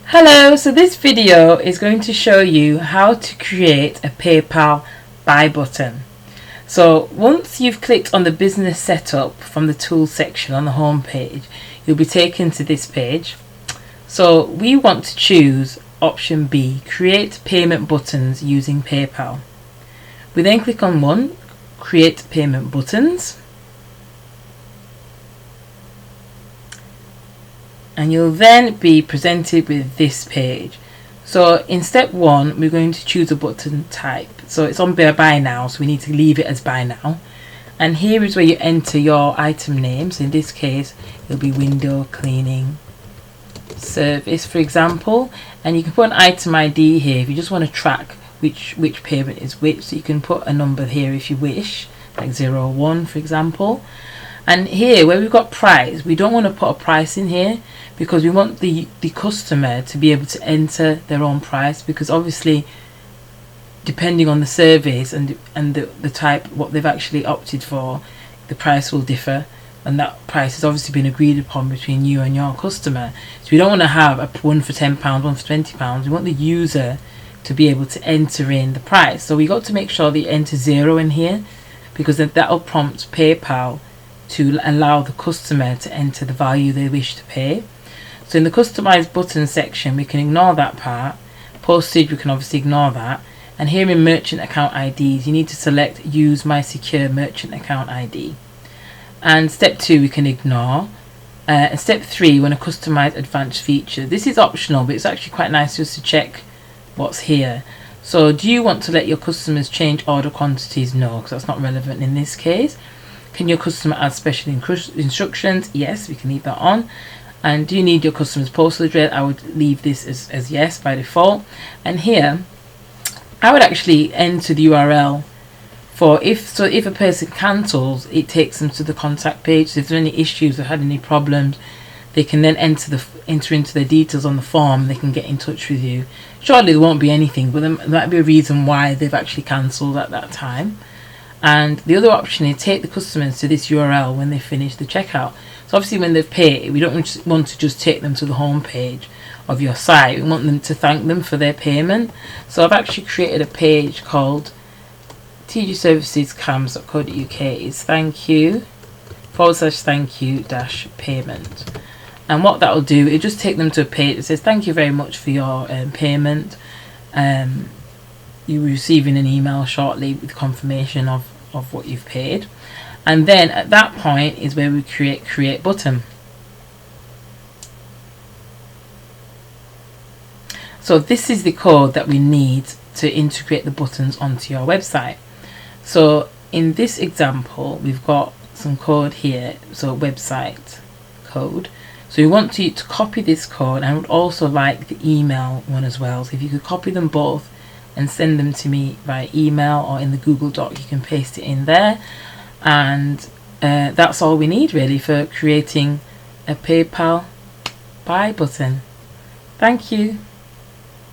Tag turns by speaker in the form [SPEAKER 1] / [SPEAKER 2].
[SPEAKER 1] Hello, so this video is going to show you how to create a PayPal buy button. So once you've clicked on the business setup from the tools section on the home page, you'll be taken to this page. So we want to choose option B, create payment buttons using PayPal. We then click on one, create payment buttons. And you'll then be presented with this page. So in step 1, we're going to choose a button type. So it's on buy now, so we need to leave it as buy now. And here is where you enter your item name. So in this case, it'll be window cleaning service, for example. And you can put an item ID here if you just want to track which payment is which. So you can put a number here if you wish, like 01, for example. And here where we've got price, we don't want to put a price in here because we want the customer to be able to enter their own price, because obviously depending on the service and the type, what they've actually opted for, the price will differ, and that price has obviously been agreed upon between you and your customer. So we don't want to have a one for £10, one for £20. We want the user to be able to enter in the price. So we got to make sure they enter 0 in here, because that will prompt PayPal to allow the customer to enter the value they wish to pay. So in the customize button section, we can ignore that part. Postage, we can obviously ignore that. And here in merchant account IDs, you need to select use my secure merchant account ID. And step 2 we can ignore. And step 3, we want to customize advanced feature. This is optional, but it's actually quite nice just to check what's here. So do you want to let your customers change order quantities? No, because that's not relevant in this case. Can your customer add special instructions? Yes, we can leave that on. And do you need your customer's postal address? I would leave this as yes by default. And here, I would actually enter the URL for if a person cancels, it takes them to the contact page. So if there are any issues or had any problems, they can then enter into their details on the form. They can get in touch with you. Surely there won't be anything, but there might be a reason why they've actually cancelled at that time. And the other option is take the customers to this URL when they finish the checkout. So obviously when they've paid, we don't want to just take them to the home page of your site. We want them to thank them for their payment. So I've actually created a page called tgservicescams.co.uk is thank you /thank you -payment. And what that will do, it just take them to a page that says thank you very much for your payment. You're receiving an email shortly with confirmation of what you've paid. And then at that point is where we create button. So this is the code that we need to integrate the buttons onto your website. So in this example, we've got some code here, so website code. So we want to copy this code, and I would also like the email one as well. So if you could copy them both and send them to me by email or in the Google Doc, you can paste it in there. And that's all we need really for creating a PayPal buy button. Thank you.